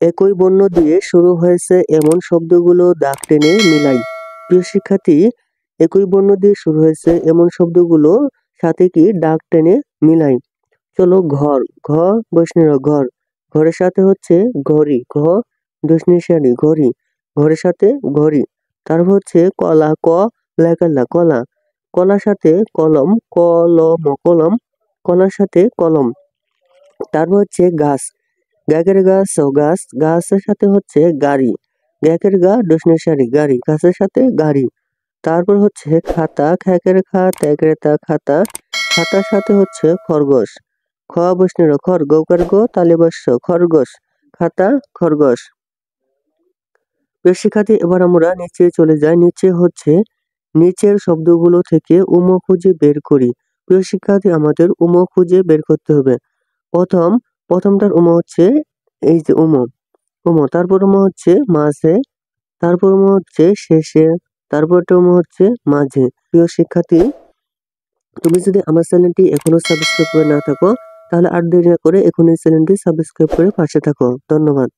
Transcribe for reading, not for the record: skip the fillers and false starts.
একই বর্ণ দিয়ে শুরু হয়েছে এমন শব্দগুলো দাগ টেনে মিলাই। প্রিয় শিক্ষার্থী, একই বর্ণ দিয়ে শুরু হয়েছে এমন শব্দগুলো সাথে কি দাগ টেনে মিলাই। চলো ঘর, ঘ বৈষ্ণব ঘর, ঘরের সাথে হচ্ছে ঘড়ি, ঘ দশনিশারি ঘড়ি, ঘরের সাথে ঘড়ি। তারপর হচ্ছে কলা, ক লেখাল্লা কলা, কলার সাথে কলম, কলম কলম, কলার সাথে কলম। তারপর হচ্ছে গাছ, গ্যাকের গাছ ও গাছ, গাছের সাথে হচ্ছে গাড়ি, গ্যাকের গা দশনিশারি গাড়ি, গাছের সাথে গাড়ি। তারপর হচ্ছে খাতা, খ্যাকের খা ত্যাকের তা খাতা, খাতার সাথে হচ্ছে খরগোশ, খ বৈষ্ণব খর গৌকার গো তালিবাস্য খরগোশ, খাতা খরগোশ। প্রিয় শিক্ষার্থী, এবার আমরা নিচে চলে যাই। নিচে হচ্ছে নিচের শব্দগুলো থেকে উম খুঁজে বের করি। প্রিয় শিক্ষার্থী, আমাদের উম খুঁজে বের করতে হবে। প্রথমটার উম হচ্ছে এই যে উম, তারপর উম হচ্ছে মাঝে, তারপর উম হচ্ছে শেষে, তারপরটা উম হচ্ছে মাঝে। প্রিয় শিক্ষার্থী, তুমি যদি আমার চ্যানেলটি এখনো সাবস্ক্রাইব করে না থাকো, তাহলে আর দেরি না করে এখনই চ্যানেলটি সাবস্ক্রাইব করে পাশে থাকো। ধন্যবাদ।